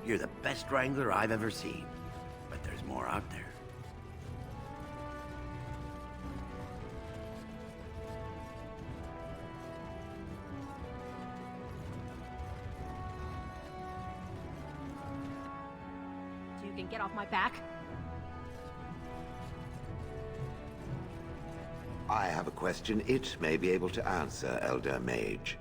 You're the best wrangler I've ever seen. But there's more out there. So you can get off my back? I have a question it may be able to answer, Elder Mage.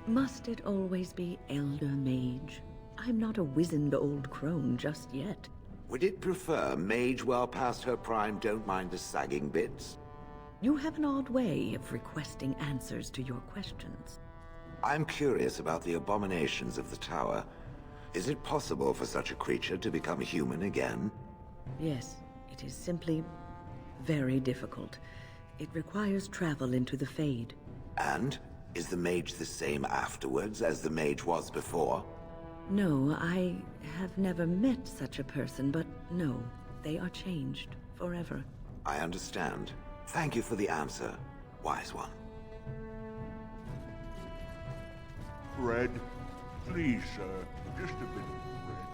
Must it always be Elder Mage? I'm not a wizened old crone just yet. Would it prefer Mage well past her prime don't mind the sagging bits? You have an odd way of requesting answers to your questions. I'm curious about the abominations of the tower. Is it possible for such a creature to become human again? Yes, it is simply very difficult. It requires travel into the Fade. And? Is the mage the same afterwards as the mage was before? No, I have never met such a person, but no, they are changed forever. I understand. Thank you for the answer, wise one. Bread? Please, sir. Just a bit of bread.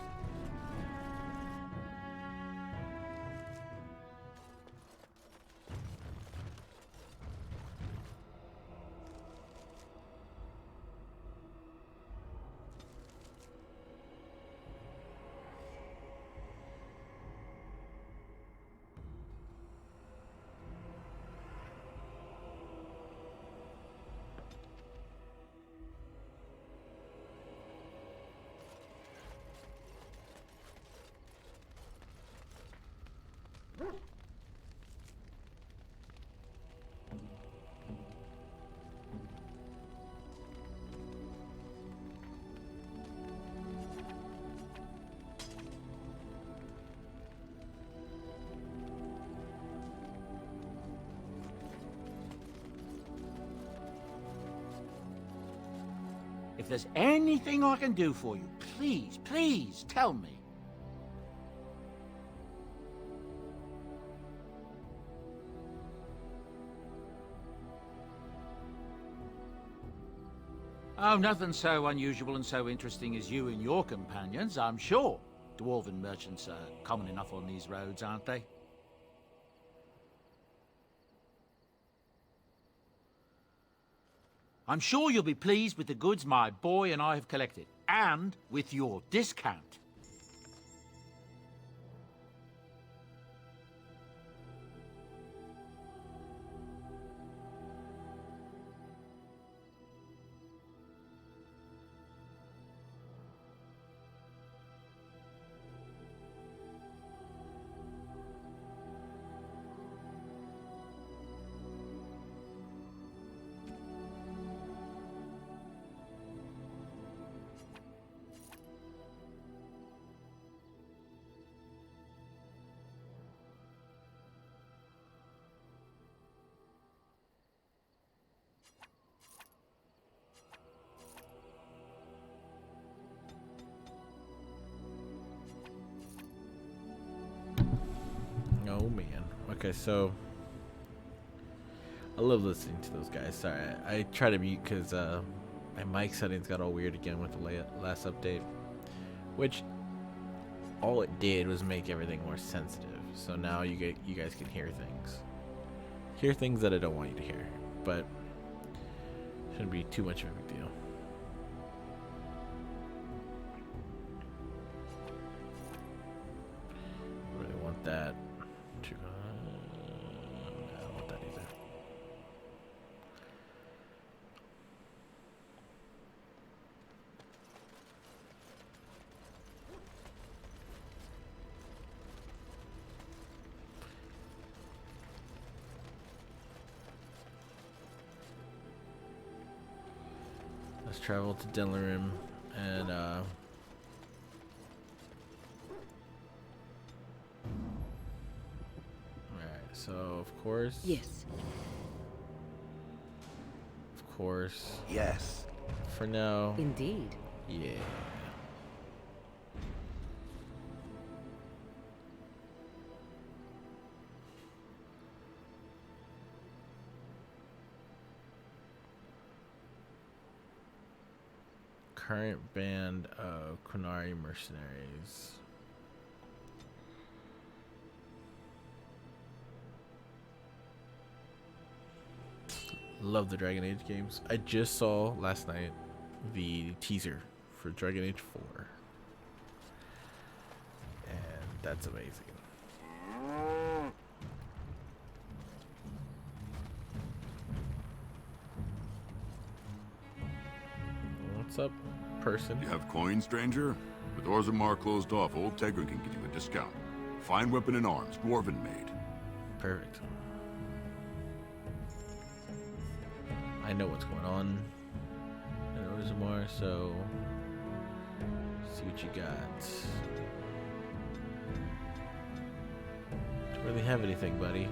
If there's anything I can do for you, please, please tell me. Oh, nothing so unusual and so interesting as you and your companions, I'm sure. Dwarven merchants are common enough on these roads, aren't they? I'm sure you'll be pleased with the goods my boy and I have collected, and with your discount. Oh man. Okay, so I love listening to those guys. Sorry, I try to mute because my mic settings got all weird again with the last update, which all it did was make everything more sensitive. So now you guys can hear things that I don't want you to hear, but shouldn't be too much of a big deal. Really want that. I don't want that either. Let's travel to Delarim and alright, so of course. Yes. Of course. Yes. For now. Indeed. Yeah. current band of Qunari mercenaries. Love the Dragon Age games. I just saw last night the teaser for Dragon Age 4. And that's amazing. What's up, person? You have coin, stranger? With Orzammar closed off, old Tegra can give you a discount. Fine weapon and arms, dwarven made. Perfect. I know what's going on in Orzammar, so see what you got. Don't really have anything, buddy.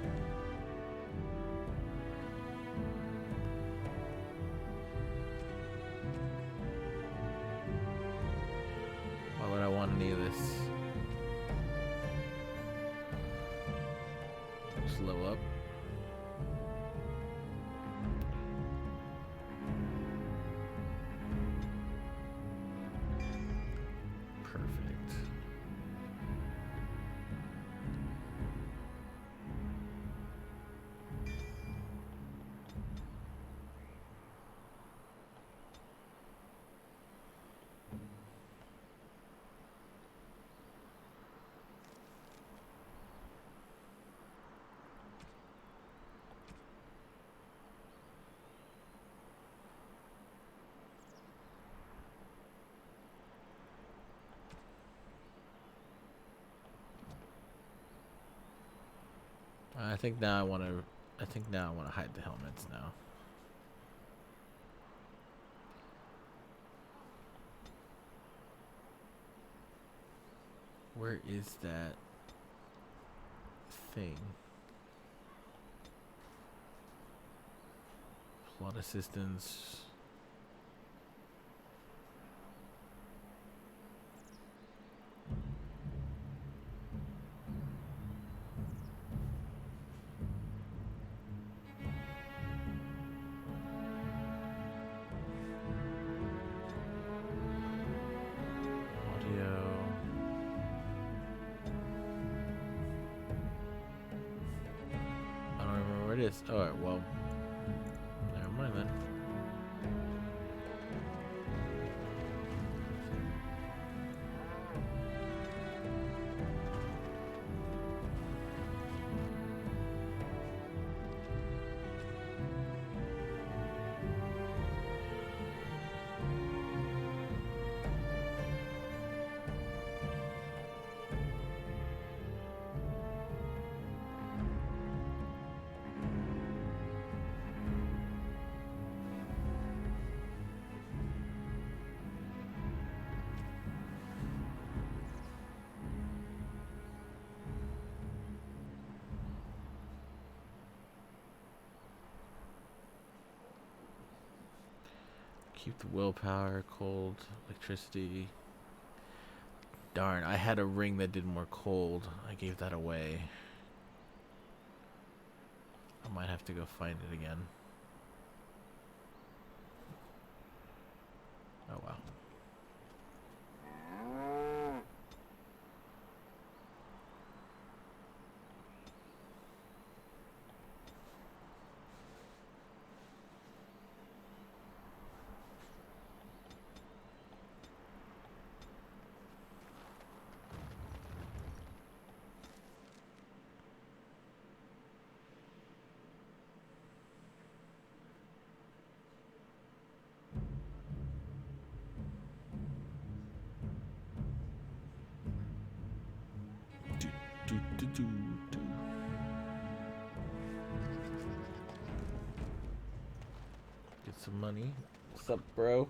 Why would I want any of this? Slow up. Perfect. I think now I want to hide the helmets now. Where is that thing? Plot assistance. Alright, well, never mind then. Keep the willpower, cold, electricity. Darn, I had a ring that did more cold. I gave that away. I might have to go find it again. Oh well. Get some money. What's up, bro?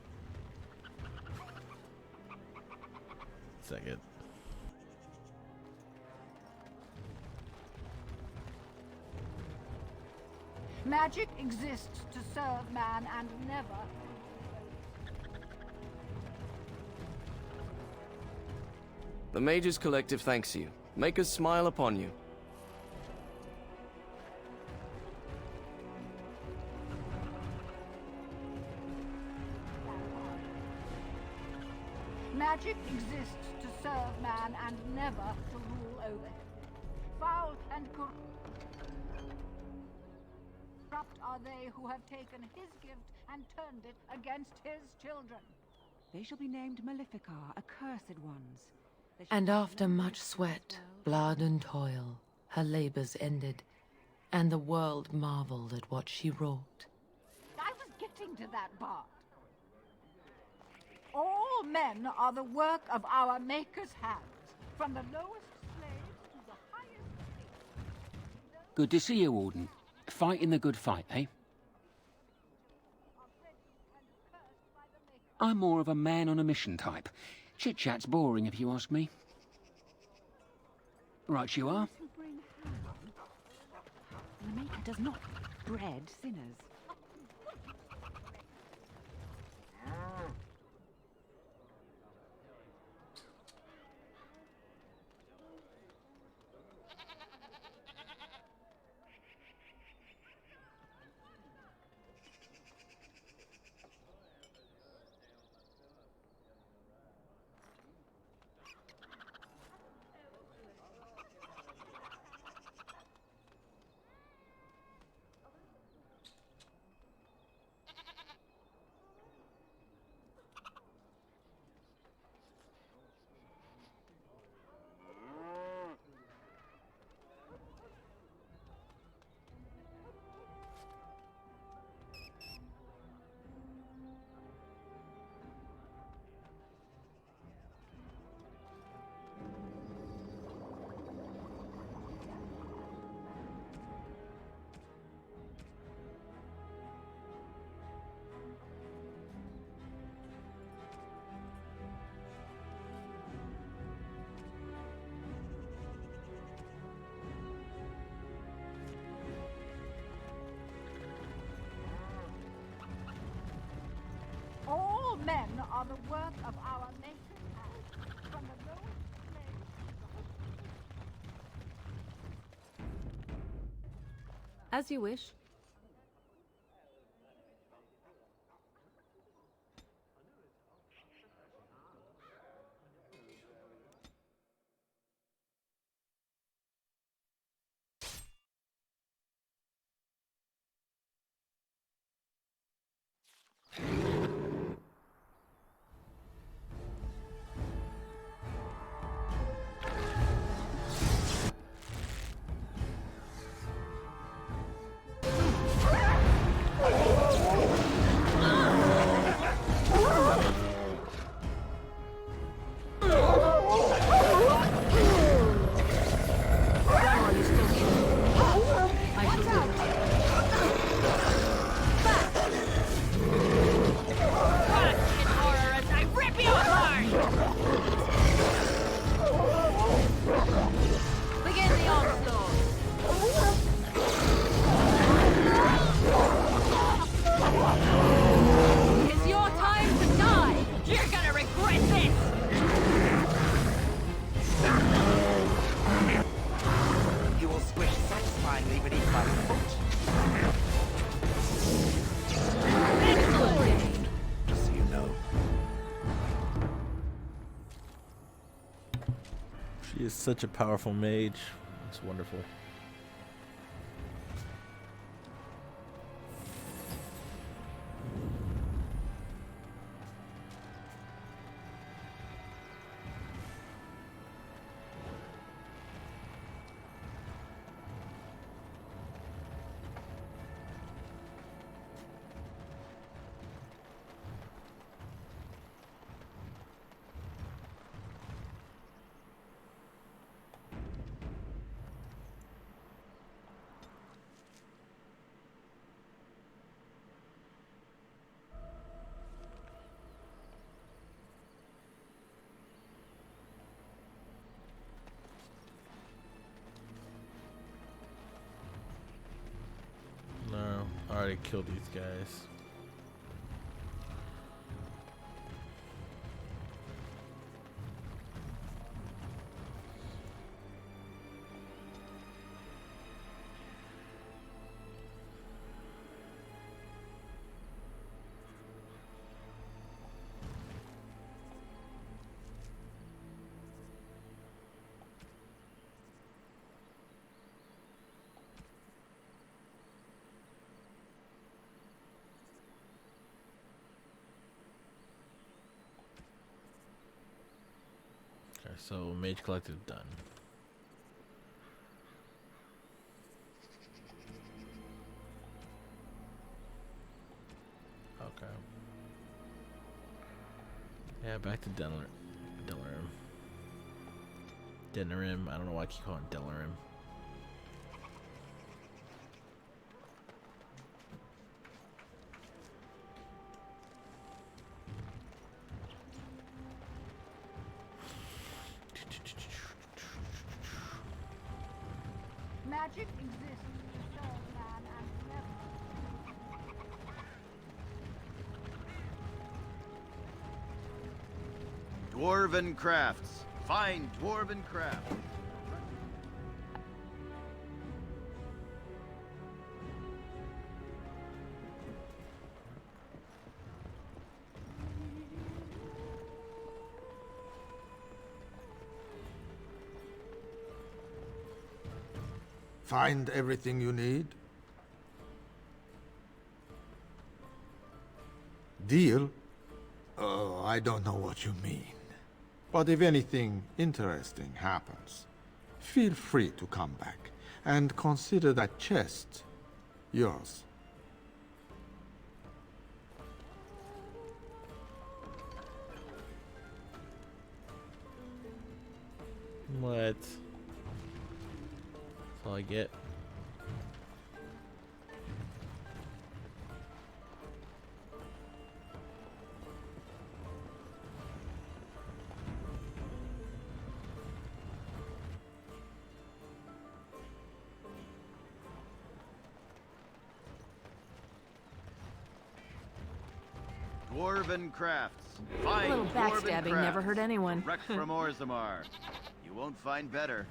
Second. Magic exists to serve man and never. The Mages Collective thanks you. Make us smile upon you. Magic exists to serve man and never to rule over him. Foul and corrupt are they who have taken his gift and turned it against his children. They shall be named Maleficar, accursed ones. And after much sweat, blood and toil, her labors ended, and the world marveled at what she wrought. I was getting to that part. All men are the work of our Maker's hands, from the lowest slaves to the highest king. Good to see you, Warden. Fighting the good fight, eh? I'm more of a man on a mission type. Chit-chat's boring, if you ask me. Right you are. The Maker does not bread sinners. All men are the work of our Maker's hands, from the lowest slave to the As you wish. She is such a powerful mage. It's wonderful. No, I already killed these guys. so Mage Collective done. Okay. Yeah, back to Delarim. Denerim. I don't know why I keep calling it Delarim. Magic exists to serve man and never. Dwarven crafts. Find dwarven craft. Find everything you need? Deal? Oh, I don't know what you mean. But if anything interesting happens, feel free to come back and consider that chest yours. What? That's all I get. Dwarven crafts. A Find little dwarven backstabbing crafts. never hurt anyone. Direct from Orzammar. You won't find better.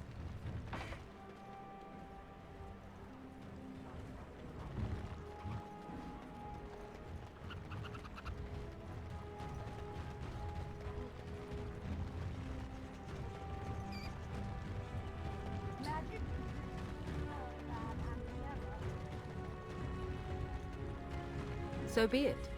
Magic exists to serve man and never. So be it.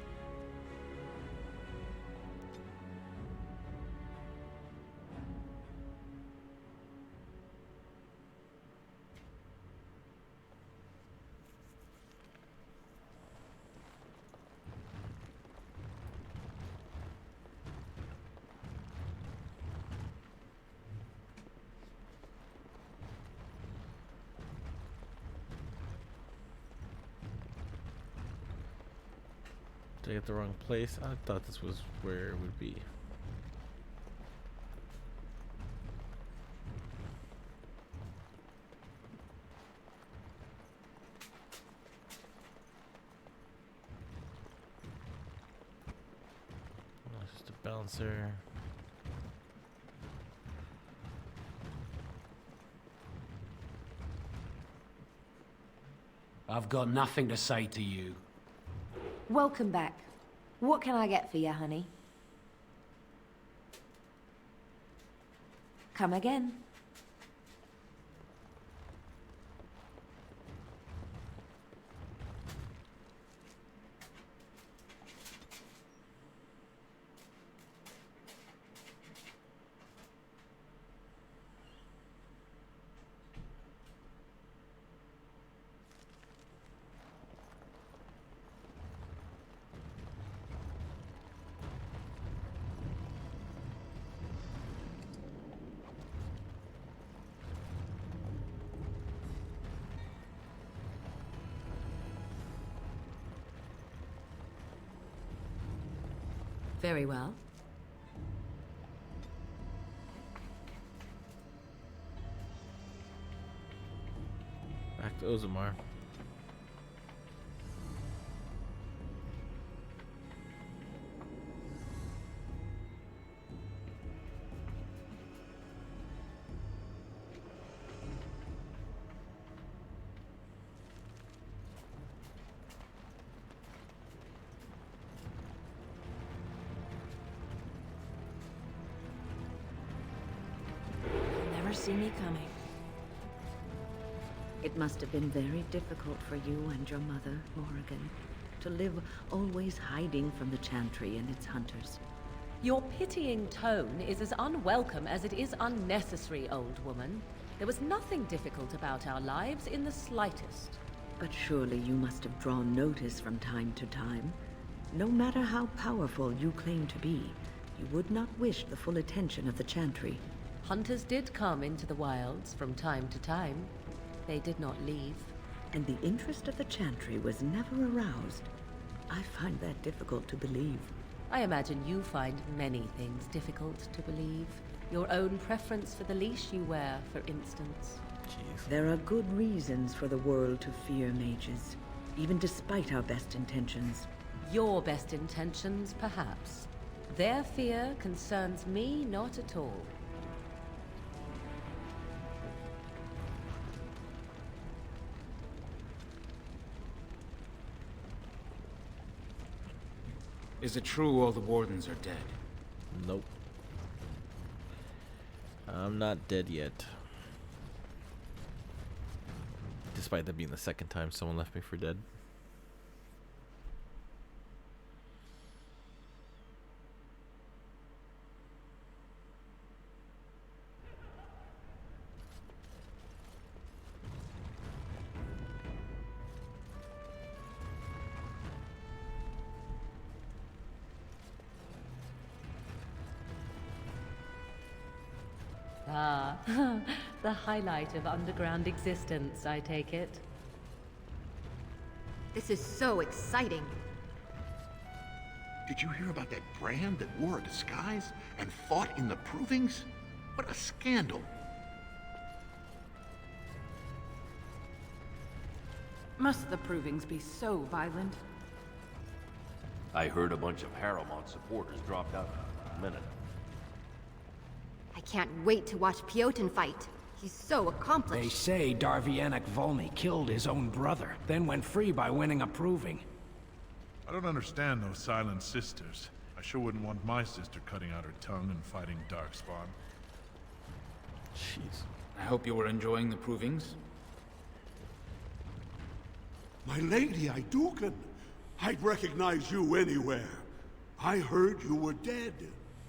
Did I get the wrong place? I thought this was where it would be. Oh, it's just a bouncer. I've got nothing to say to you. Welcome back. What can I get for you, honey? Come again. Very well. Back to Orzammar. Never see me coming. It must have been very difficult for you and your mother, Morrigan, to live always hiding from the Chantry and its hunters. Your pitying tone is as unwelcome as it is unnecessary, old woman. There was nothing difficult about our lives in the slightest. But surely you must have drawn notice from time to time. No matter how powerful you claim to be, you would not wish the full attention of the Chantry. Hunters did come into the wilds from time to time. They did not leave. And the interest of the Chantry was never aroused. I find that difficult to believe. I imagine you find many things difficult to believe. Your own preference for the leash you wear, for instance. Jeez. There are good reasons for the world to fear mages, even despite our best intentions. Your best intentions, perhaps. Their fear concerns me not at all. Is it true all the wardens are dead? Nope. I'm not dead yet. Despite that being the second time someone left me for dead. Ah, the highlight of underground existence, I take it. This is so exciting. Did you hear about that brand that wore a disguise and fought in the provings? What a scandal. Must the provings be so violent? I heard a bunch of Harrowmont supporters dropped out in a minute. I can't wait to watch Piotr fight. He's so accomplished. They say Darvianek Volny killed his own brother, then went free by winning a proving. I don't understand those silent sisters. I sure wouldn't want my sister cutting out her tongue and fighting Darkspawn. Jeez. I hope you were enjoying the provings. My lady, Idukan, I'd recognize you anywhere. I heard you were dead.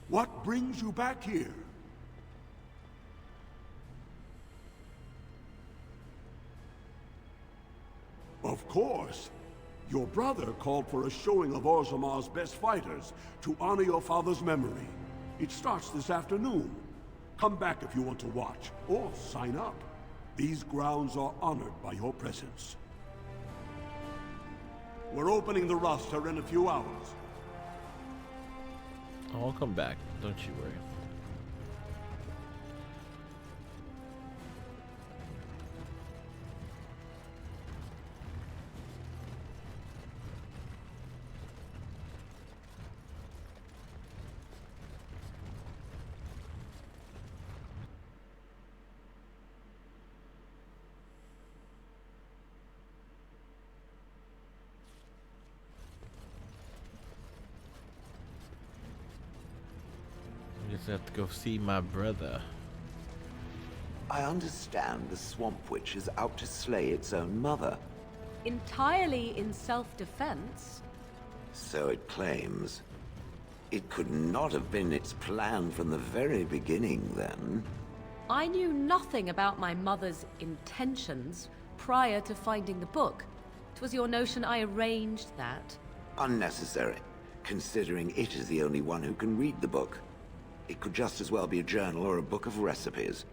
What brings you back here? Of course. Your brother called for a showing of Orzammar's best fighters to honor your father's memory. It starts this afternoon. Come back if you want to watch, or sign up. These grounds are honored by your presence. We're opening the roster in a few hours. I'll come back, don't you worry. Just have to go see my brother. I understand the Swamp Witch is out to slay its own mother. Entirely in self-defense? So it claims. It could not have been its plan from the very beginning, then. I knew nothing about my mother's intentions prior to finding the book. 'Twas your notion I arranged that. Unnecessary, considering it is the only one who can read the book. It could just as well be a journal or a book of recipes.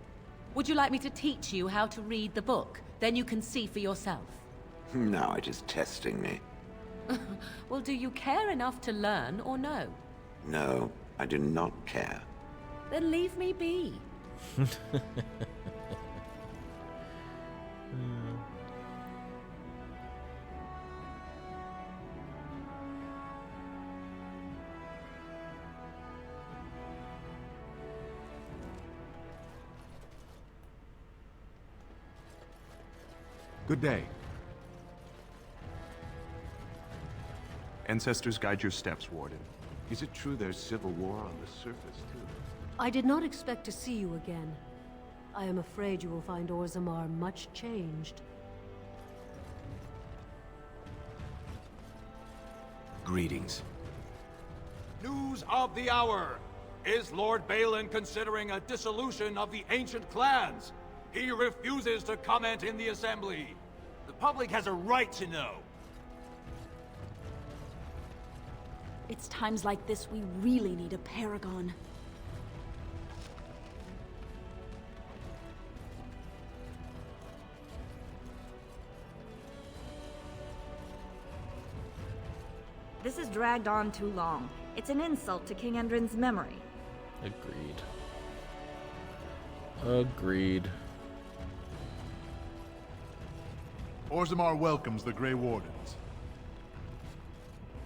Would you like me to teach you how to read the book? Then you can see for yourself. Now it is testing me. Well, do you care enough to learn or no? No, I do not care. Then leave me be. Good day. Ancestors guide your steps, Warden. Is it true there's civil war on the surface, too? I did not expect to see you again. I am afraid you will find Orzammar much changed. Greetings. News of the hour. Is Lord Balin considering a dissolution of the ancient clans? He refuses to comment in the assembly. The public has a right to know. It's times like this we really need a paragon. This has dragged on too long. It's an insult to King Endrin's memory. Agreed. Agreed. Orzammar welcomes the Grey Wardens.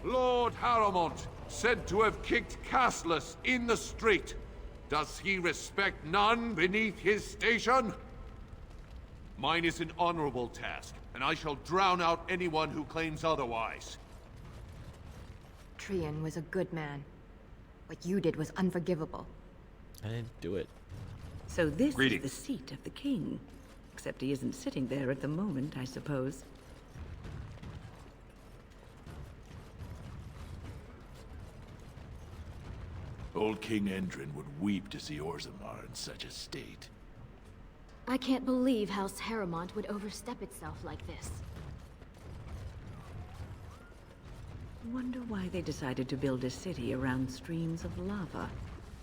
Lord Harrowmont, said to have kicked Castless in the street. Does he respect none beneath his station? Mine is an honorable task, and I shall drown out anyone who claims otherwise. Trian was a good man. What you did was unforgivable. I didn't do it. So this is the seat of the king. Except he isn't sitting there at the moment, I suppose. Old King Endrin would weep to see Orzammar in such a state. I can't believe House Harrowmont would overstep itself like this. Wonder why they decided to build a city around streams of lava.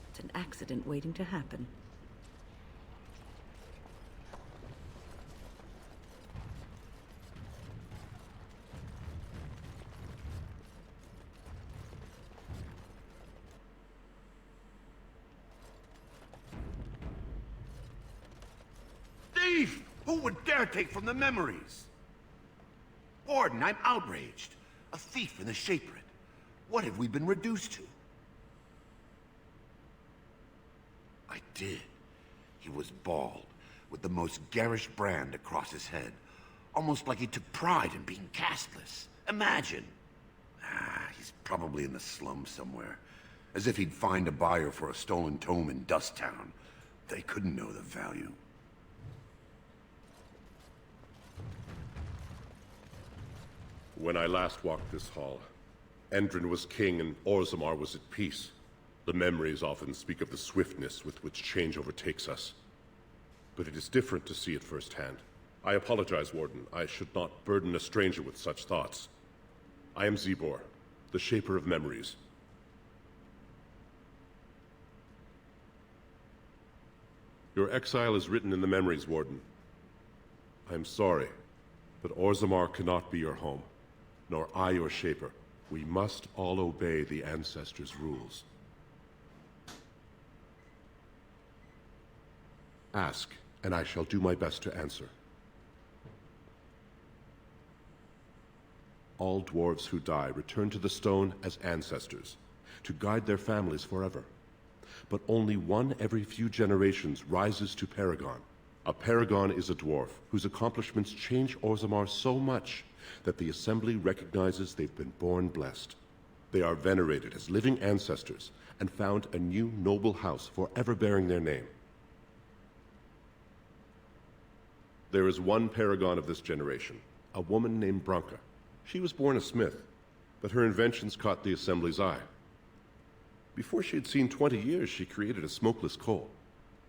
It's an accident waiting to happen. Thief! Who would dare take from the memories? Warden, I'm outraged. A thief in the Shapered. What have we been reduced to? I did. He was bald, with the most garish brand across his head. Almost like he took pride in being castless. Imagine. He's probably in the slums somewhere. As if he'd find a buyer for a stolen tome in Dust Town. They couldn't know the value. When I last walked this hall, Endrin was king and Orzammar was at peace. The memories often speak of the swiftness with which change overtakes us. But it is different to see it firsthand. I apologize, Warden. I should not burden a stranger with such thoughts. I am Zebor, the Shaper of Memories. Your exile is written in the memories, Warden. I am sorry, but Orzammar cannot be your home. Nor I your Shaper. We must all obey the Ancestors' rules. Ask, and I shall do my best to answer. All dwarves who die return to the stone as ancestors, to guide their families forever. But only one every few generations rises to Paragon. A Paragon is a dwarf whose accomplishments change Orzammar so much that the Assembly recognizes they've been born blessed. They are venerated as living ancestors and found a new noble house forever bearing their name. There is one paragon of this generation, a woman named Branka. She was born a smith, but her inventions caught the Assembly's eye. Before she had seen 20 years, she created a smokeless coal.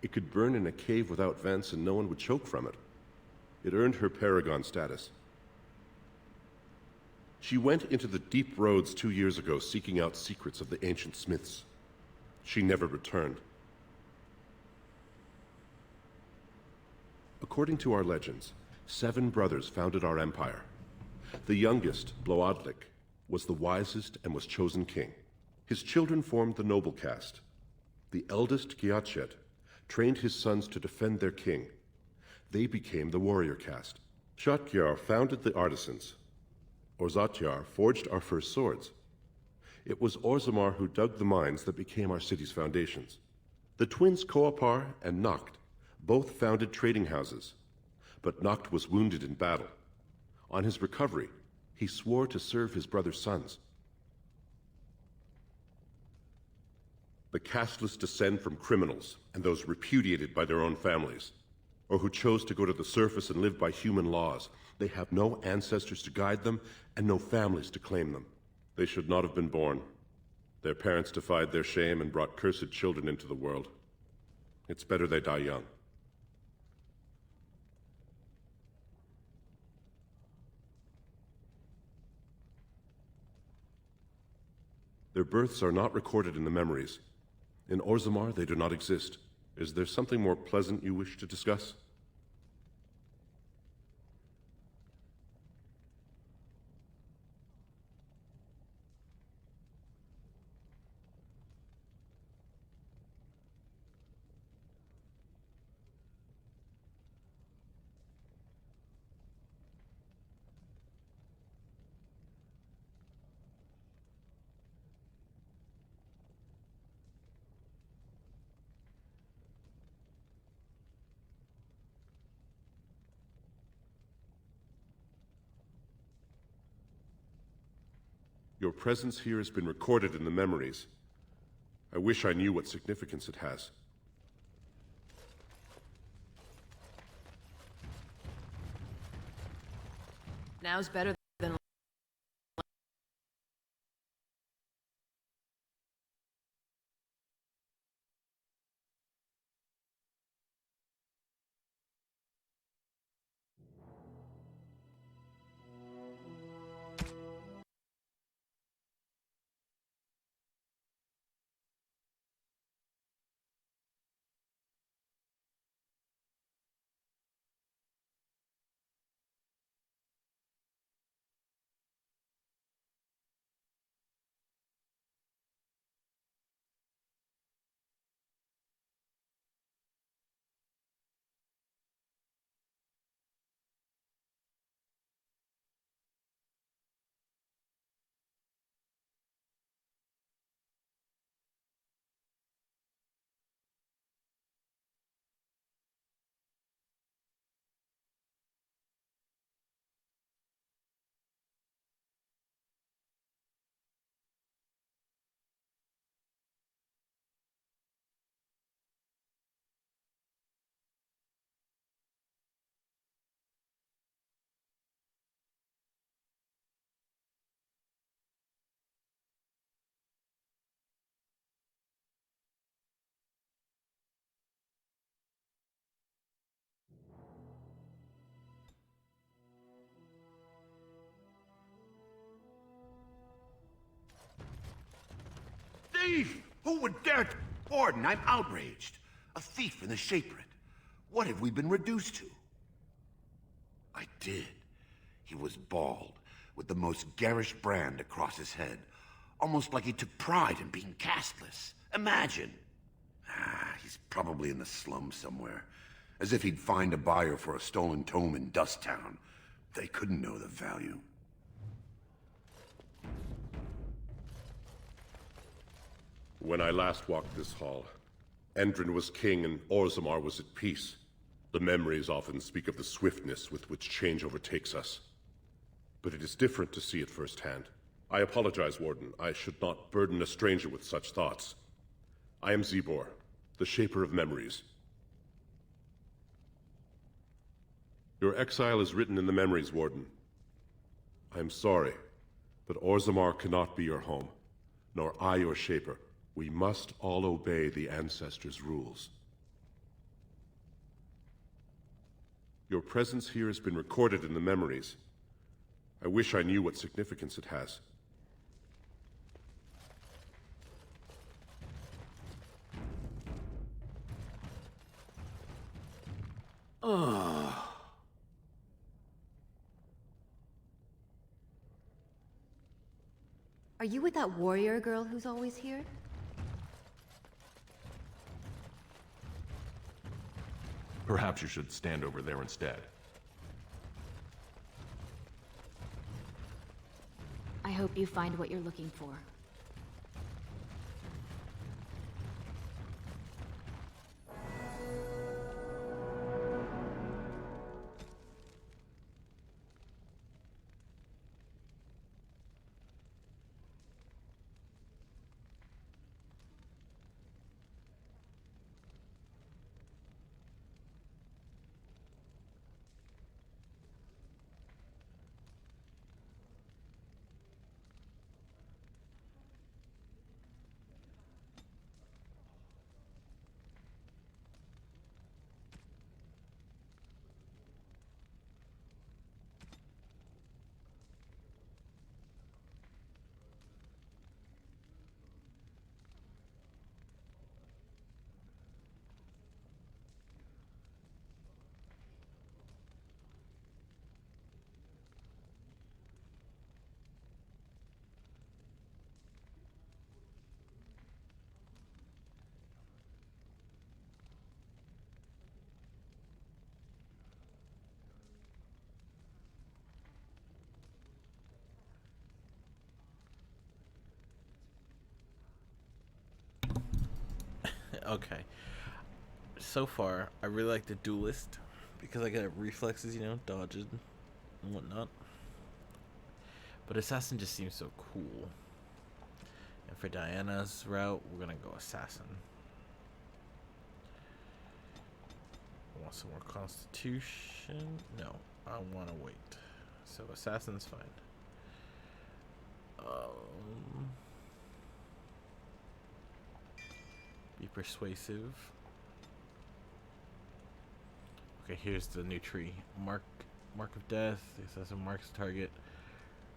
It could burn in a cave without vents and no one would choke from it. It earned her paragon status. She went into the deep roads 2 years ago seeking out secrets of the ancient smiths. She never returned. According to our legends, 7 brothers founded our empire. The youngest, Bloadlik, was the wisest and was chosen king. His children formed the noble caste. The eldest, Giachet, trained his sons to defend their king. They became the warrior caste. Shotgyar founded the artisans. Orzatyar forged our first swords. It was Orzammar who dug the mines that became our city's foundations. The twins Koapar and Noct both founded trading houses, but Noct was wounded in battle. On his recovery, he swore to serve his brother's sons. The casteless descend from criminals and those repudiated by their own families, or who chose to go to the surface and live by human laws. They have no ancestors to guide them and no families to claim them. They should not have been born. Their parents defied their shame and brought cursed children into the world. It's better they die young. Their births are not recorded in the memories. In Orzammar, they do not exist. Is there something more pleasant you wish to discuss? Your presence here has been recorded in the memories. I wish I knew what significance it has. Now's better than... Thief! Who would dare to... Warden, I'm outraged. A thief in the Shaperate. What have we been reduced to? I did. He was bald, with the most garish brand across his head. Almost like he took pride in being castless. Imagine. He's probably in the slums somewhere. As if he'd find a buyer for a stolen tome in Dust Town. They couldn't know the value. When I last walked this hall, Endrin was king and Orzammar was at peace. The memories often speak of the swiftness with which change overtakes us. But it is different to see it firsthand. I apologize, Warden. I should not burden a stranger with such thoughts. I am Zebor, the Shaper of Memories. Your exile is written in the memories, Warden. I am sorry, but Orzammar cannot be your home, nor I your Shaper. We must all obey the Ancestors' rules. Your presence here has been recorded in the memories. I wish I knew what significance it has. Are you with that warrior girl who's always here? Perhaps you should stand over there instead. I hope you find what you're looking for. Okay. So far, I really like the duelist because I got reflexes, you know, dodges and whatnot. But assassin just seems so cool. And for Diana's route, we're gonna go assassin. I want some more constitution. No, I want to wait. So assassin's fine. Be persuasive. Okay, here's the new tree. Mark of death. The assassin marks the target,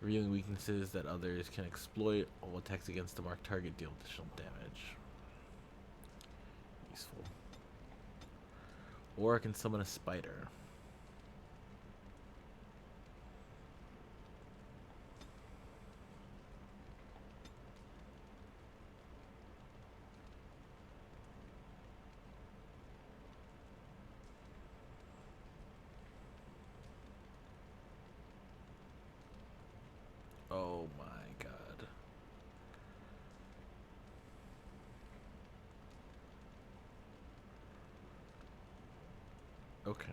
revealing weaknesses that others can exploit. All attacks against the marked target deal additional damage. Useful. Or I can summon a spider. Oh my god. Okay.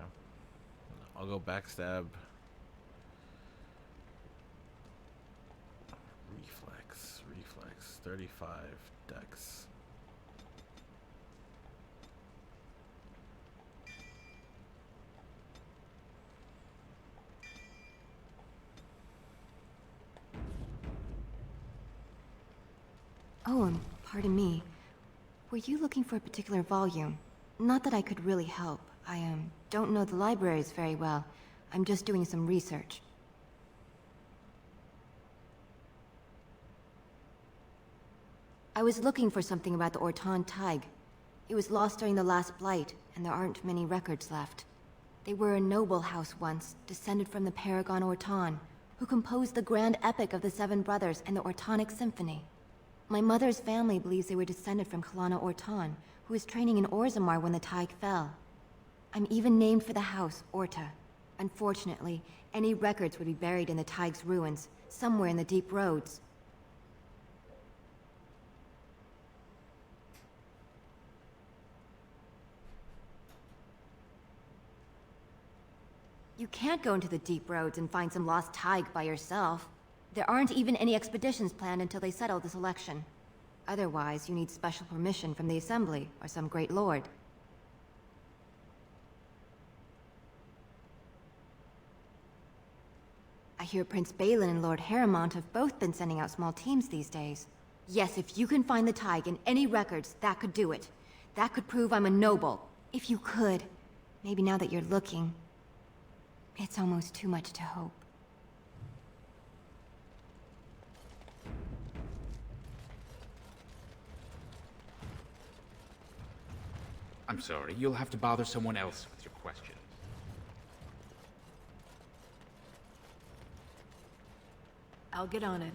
I'll go backstab. Reflex. 35 dex. Oh, pardon me. Were you looking for a particular volume? Not that I could really help. I don't know the libraries very well. I'm just doing some research. I was looking for something about the Orton Tig. It was lost during the last Blight, and there aren't many records left. They were a noble house once, descended from the Paragon Orton, who composed the grand epic of the Seven Brothers and the Ortonic Symphony. My mother's family believes they were descended from Kalana Orton, who was training in Orzammar when the Tig fell. I'm even named for the house, Orta. Unfortunately, any records would be buried in the Tig's ruins, somewhere in the deep roads. You can't go into the deep roads and find some lost Tig by yourself. There aren't even any expeditions planned until they settle this election. Otherwise, you need special permission from the Assembly or some great lord. I hear Prince Balin and Lord Harrowmont have both been sending out small teams these days. Yes, if you can find the Tig in any records, that could do it. That could prove I'm a noble. If you could. Maybe now that you're looking. It's almost too much to hope. I'm sorry, you'll have to bother someone else with your questions. I'll get on it.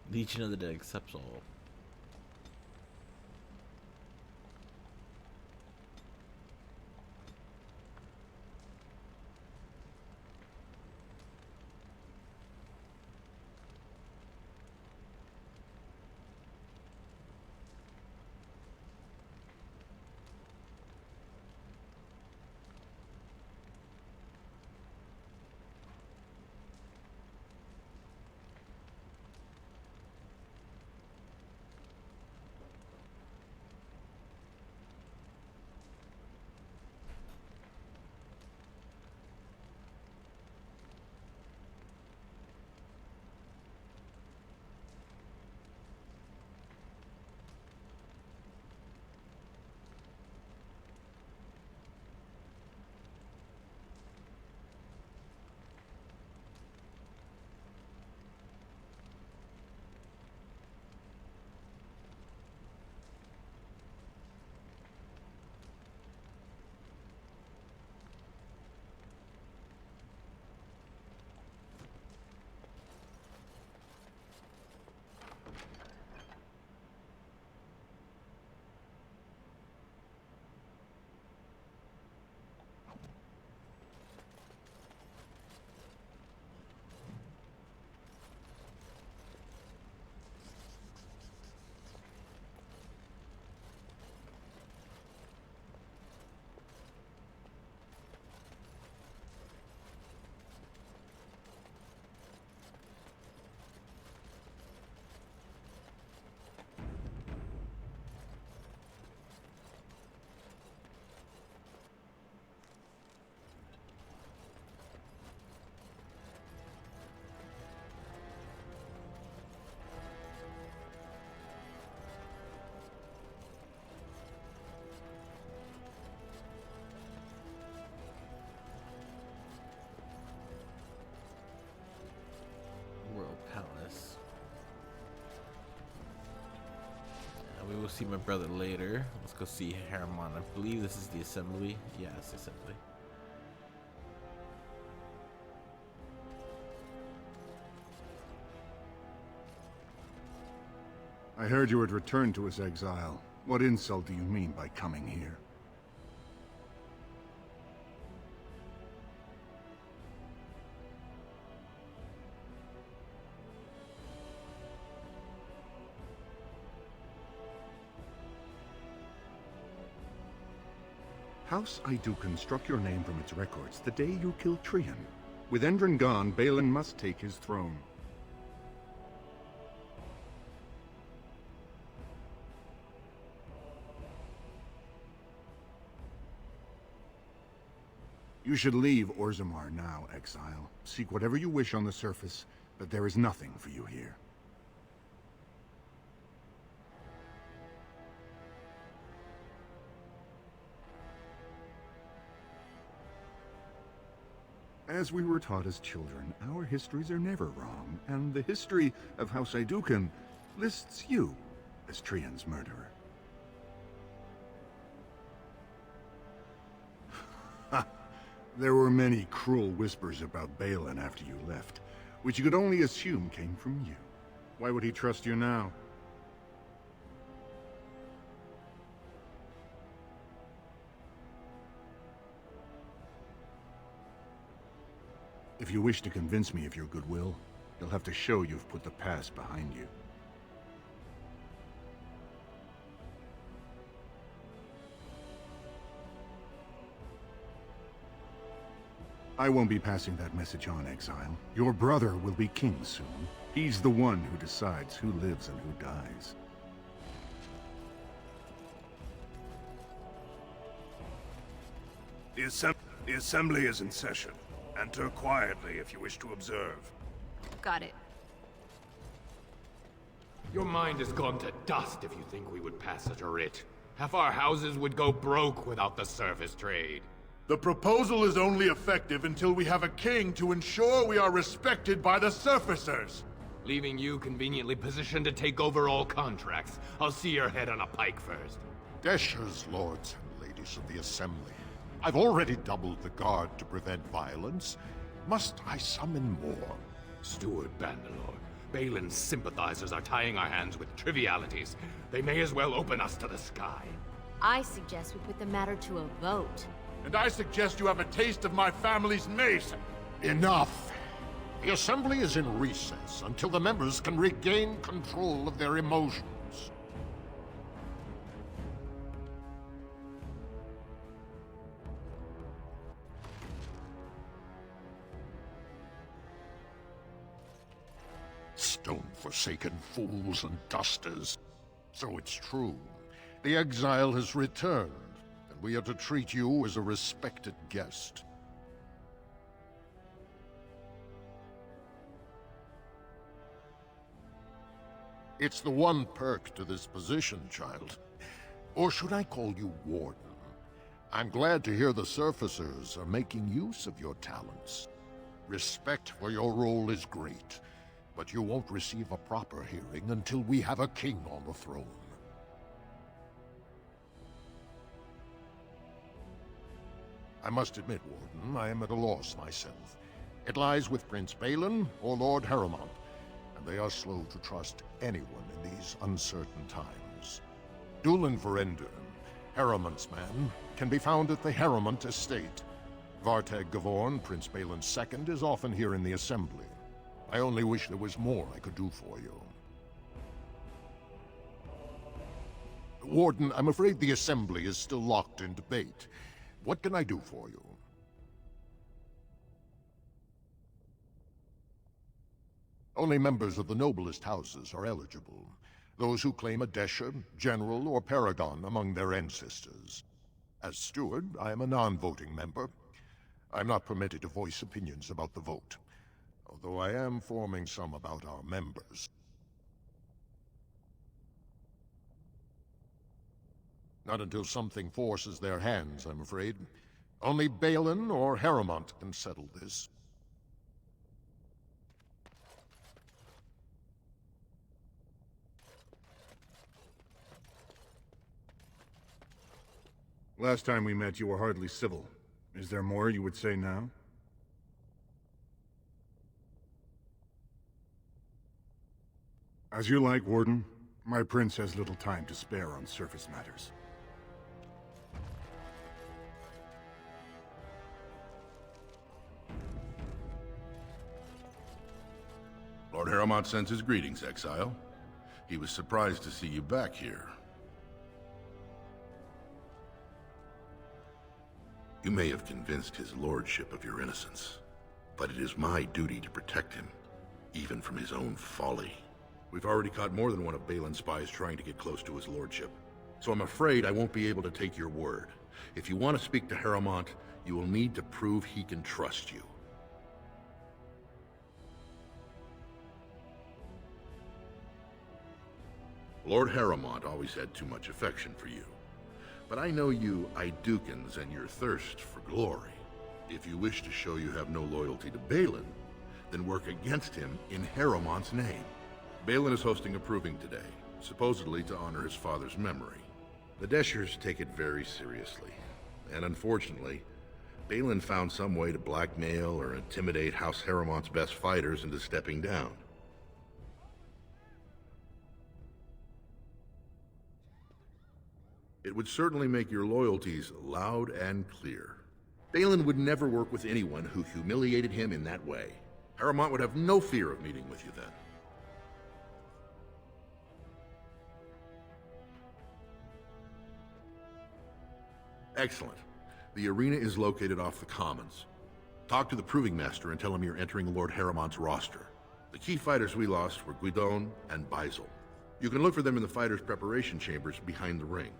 Legion of the Dead accepts all. we will see my brother later. Let's go see Harriman. I believe this is the assembly. Yeah, it's the assembly. I heard you had returned to his exile. What insult do you mean by coming here? House Idukan struck your name from its records the day you killed Trian. With Endrin gone, Balin must take his throne. You should leave Orzammar now, exile. Seek whatever you wish on the surface, but there is nothing for you here. As we were taught as children, our histories are never wrong, and the history of House Idukan lists you as Trian's murderer. There were many cruel whispers about Balin after you left, which you could only assume came from you. Why would he trust you now? If you wish to convince me of your goodwill, you'll have to show you've put the past behind you. I won't be passing that message on, exile. Your brother will be king soon. He's the one who decides who lives and who dies. The assembly is in session. Enter quietly if you wish to observe. Got it. Your mind has gone to dust if you think we would pass such a writ. Half our houses would go broke without the surface trade. The proposal is only effective until we have a king to ensure we are respected by the surfacers. Leaving you conveniently positioned to take over all contracts. I'll see your head on a pike first. Deshers, lords and ladies of the Assembly. I've already doubled the guard to prevent violence. Must I summon more? Steward Bandalore, Balin's sympathizers are tying our hands with trivialities. They may as well open us to the sky. I suggest we put the matter to a vote. And I suggest you have a taste of my family's mace. Enough! The Assembly is in recess until the members can regain control of their emotions. Stone-forsaken fools and dusters. So it's true. The exile has returned. We are to treat you as a respected guest. It's the one perk to this position, child. Or should I call you Warden? I'm glad to hear the surfacers are making use of your talents. Respect for your role is great, but you won't receive a proper hearing until we have a king on the throne. I must admit, Warden, I am at a loss myself. It lies with Prince Balin or Lord Harriman, and they are slow to trust anyone in these uncertain times. Dulin Verender, Harriman's man, can be found at the Harriman estate. Vartag Gavorn, Prince Balin's second, is often here in the Assembly. I only wish there was more I could do for you. Warden, I'm afraid the Assembly is still locked in debate. What can I do for you? Only members of the noblest houses are eligible. Those who claim a Desha, General, or Paragon among their ancestors. As steward, I am a non-voting member. I'm not permitted to voice opinions about the vote, although I am forming some about our members. Not until something forces their hands, I'm afraid. Only Balin or Harriman can settle this. Last time we met, you were hardly civil. Is there more you would say now? As you like, Warden. My prince has little time to spare on surface matters. Lord Harrowmont sends his greetings, Exile. He was surprised to see you back here. You may have convinced his lordship of your innocence, but it is my duty to protect him, even from his own folly. We've already caught more than one of Balin's spies trying to get close to his lordship, so I'm afraid I won't be able to take your word. If you want to speak to Harrowmont, you will need to prove he can trust you. Lord Harrowmont always had too much affection for you. But I know you Idukans and your thirst for glory. If you wish to show you have no loyalty to Balin, then work against him in Harrowmont's name. Balin is hosting a proving today, supposedly to honor his father's memory. The Deshers take it very seriously, and unfortunately, Balin found some way to blackmail or intimidate House Harrowmont's best fighters into stepping down. It would certainly make your loyalties loud and clear. Balin would never work with anyone who humiliated him in that way. Harrowmont would have no fear of meeting with you then. Excellent. The arena is located off the Commons. Talk to the Proving Master and tell him you're entering Lord Harrowmont's roster. The key fighters we lost were Guidon and Baisel. You can look for them in the fighters' preparation chambers behind the ring.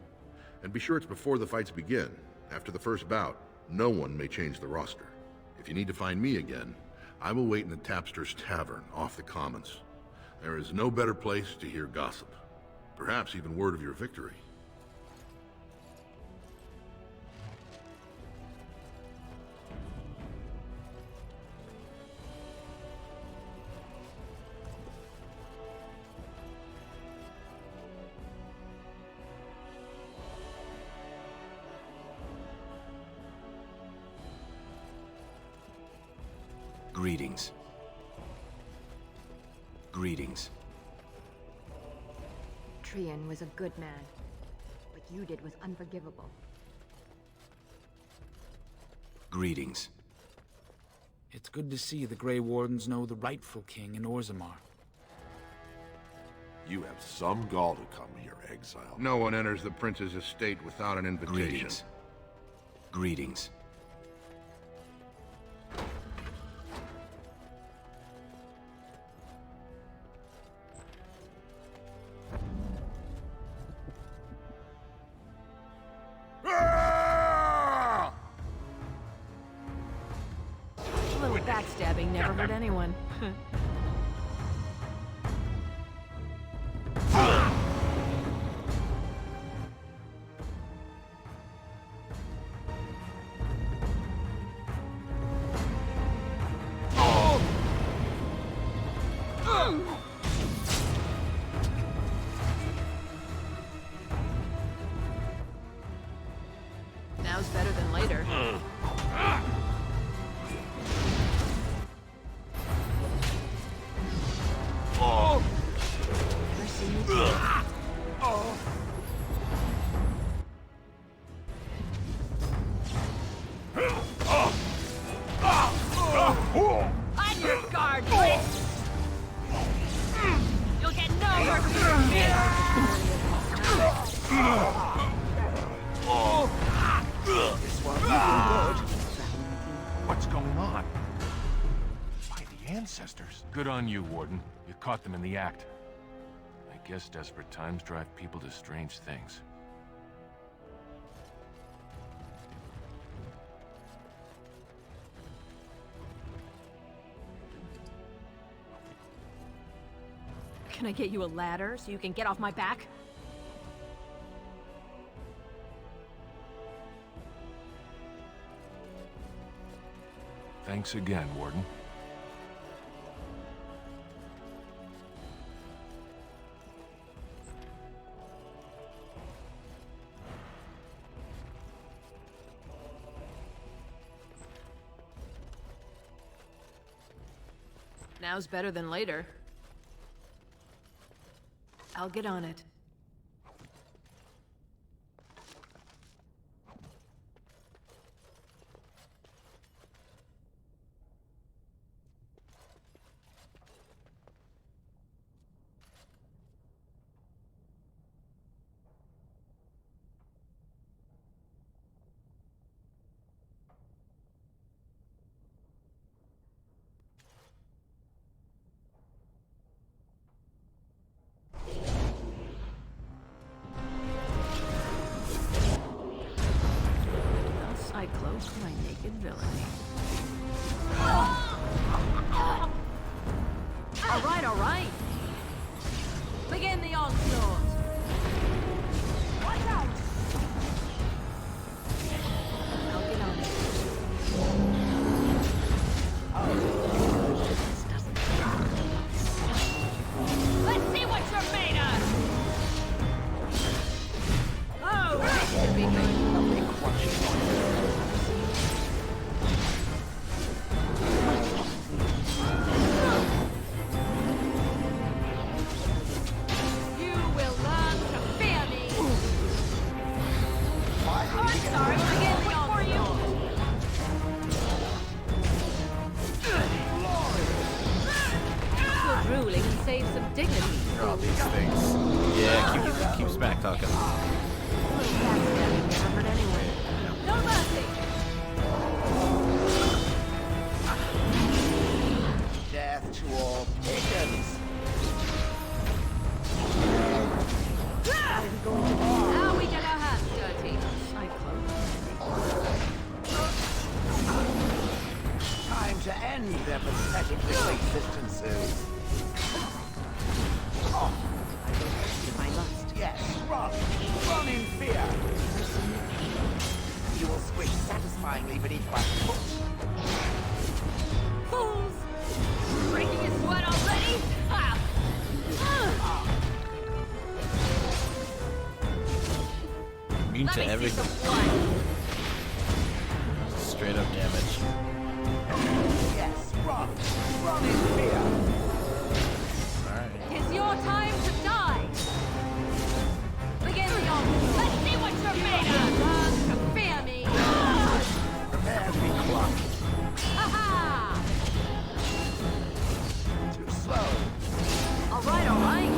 And be sure it's before the fights begin. After the first bout, no one may change the roster. If you need to find me again, I will wait in the Tapster's Tavern off the Commons. There is no better place to hear gossip. Perhaps even word of your victory. Greetings. Greetings. Trian was a good man. What you did was unforgivable. Greetings. It's good to see the Grey Wardens know the rightful king in Orzammar. You have some gall to come here, Exile. No one enters the prince's estate without an invitation. Greetings. Greetings. A little backstabbing never hurt anyone. Now's better than later. On your guard, Blitz! You'll get no mercy from me! What's going on? By the ancestors. Good on you, Warden. You caught them in the act. I guess desperate times drive people to strange things. Can I get you a ladder so you can get off my back? Thanks again, Warden. Now's better than later. I'll get on it. I cloak my naked villainy. All right. Begin the onslaught. Watch out! I'll get on it. Let's see what you're made of! Oh, this should be good. You will learn to fear me! I'm sorry, begin the onslaught! Good ruling and save some dignity. All these things. Yeah, keep smack talking. No mercy! Death to all pagans! Now we get our hands dirty. Time to end their pathetic little existences. Oh, I will rescue my lust. Yes, run! Run in fear! You will squish satisfyingly beneath my foot. Fools! Breaking his sweat already? Ah! Immune to everything. Straight up damage. Yes, run! Run in fear! Alright. It's your time to die! Begin the onslaught! Let's see what you're made of! Learn to fear me! Prepare to be crushed. Ha-ha! Too slow. All right.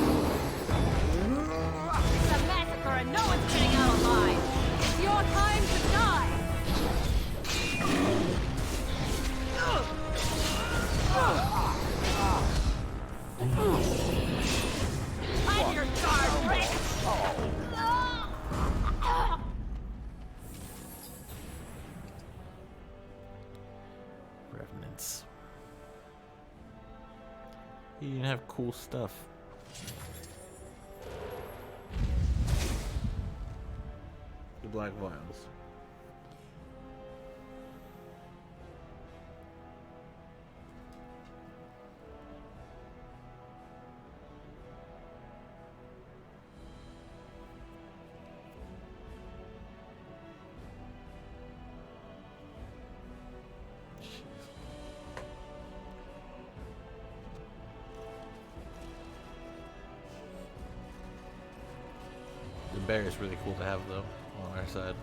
It's a massacre and no one's getting out alive! It's your time to die! I'm your guard, Rick! Revenants. You didn't have cool stuff. The Black Vials. The bear is really cool to have though on our side.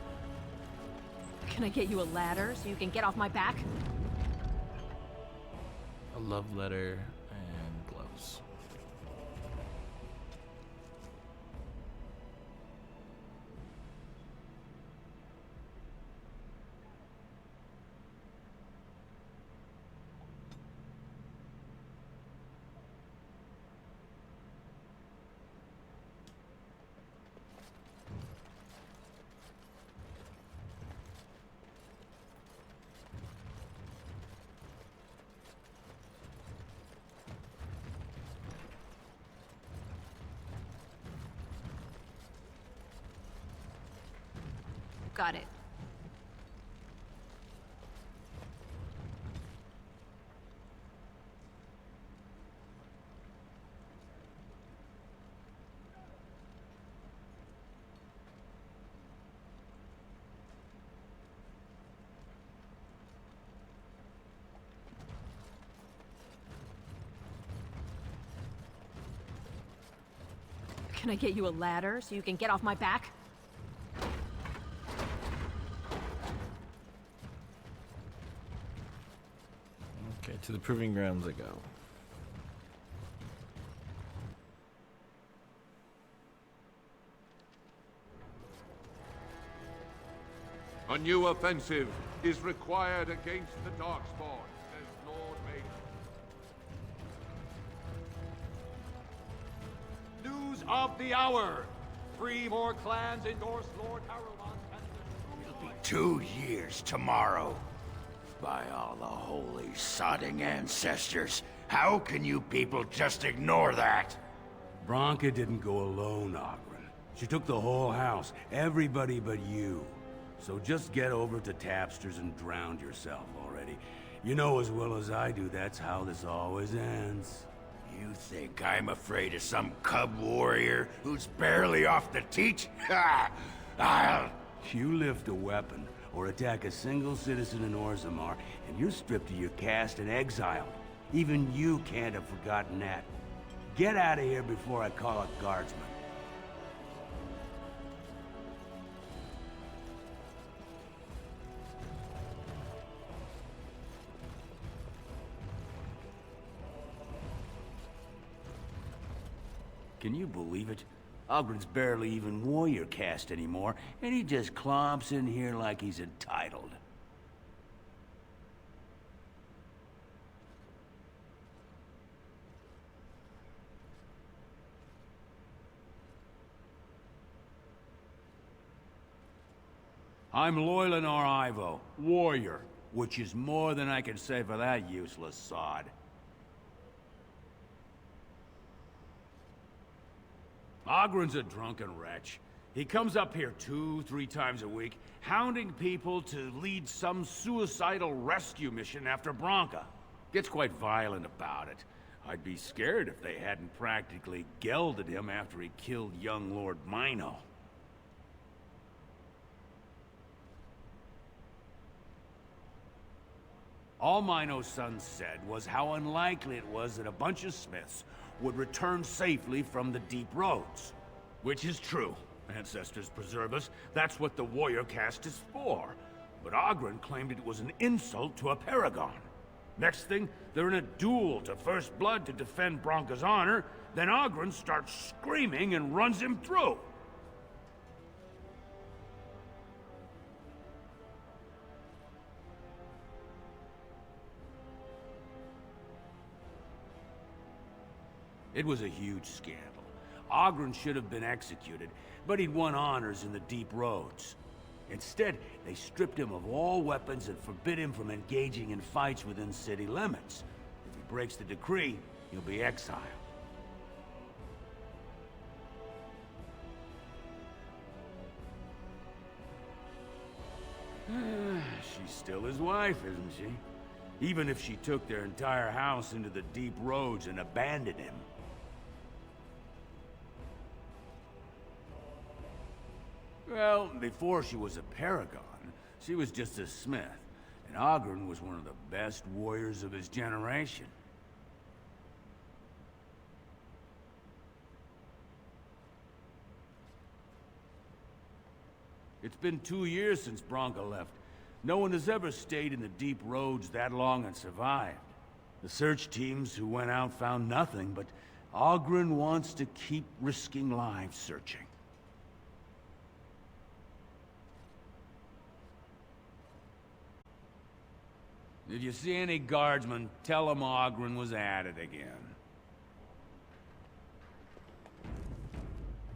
Can I get you a ladder so you can get off my back? A love letter and gloves. Got it. Can I get you a ladder so you can get off my back? Okay, to the proving grounds I go. A new offensive is required against the Darkspawn, says Lord Vader. News of the hour! 3 more clans endorse Lord Harrowmont's It'll be 2 years tomorrow. By all the holy sodding ancestors, how can you people just ignore that? Branka didn't go alone, Oghren. She took the whole house, everybody but you. So just get over to Tapster's and drown yourself already. You know as well as I do that's how this always ends. You think I'm afraid of some cub warrior who's barely off the teat? Ha! I'll... You lift a weapon, or attack a single citizen in Orzammar, and you're stripped of your caste and exiled. Even you can't have forgotten that. Get out of here before I call up guardsmen. Can you believe it? Ogren's barely even warrior caste anymore, and he just clomps in here like he's entitled. I'm Leliana Ivo, warrior, which is more than I can say for that useless sod. Ogren's a drunken wretch. He comes up here 2-3 times a week, hounding people to lead some suicidal rescue mission after Branka. Gets quite violent about it. I'd be scared if they hadn't practically gelded him after he killed young Lord Mino. All Mino's son said was how unlikely it was that a bunch of smiths would return safely from the deep roads. Which is true. Ancestors preserve us. That's what the warrior caste is for. But Oghren claimed it was an insult to a paragon. Next thing, they're in a duel to first blood to defend Branka's honor, then Oghren starts screaming and runs him through. It was a huge scandal. Oghren should have been executed, but he'd won honors in the deep roads. Instead, they stripped him of all weapons and forbid him from engaging in fights within city limits. If he breaks the decree, he'll be exiled. She's still his wife, isn't she? Even if she took their entire house into the deep roads and abandoned him. Well, before she was a paragon, she was just a smith, and Oghren was one of the best warriors of his generation. It's been 2 years since Branka left. No one has ever stayed in the deep roads that long and survived. The search teams who went out found nothing, but Oghren wants to keep risking lives searching. If you see any guardsmen, tell them Oghren was at it again.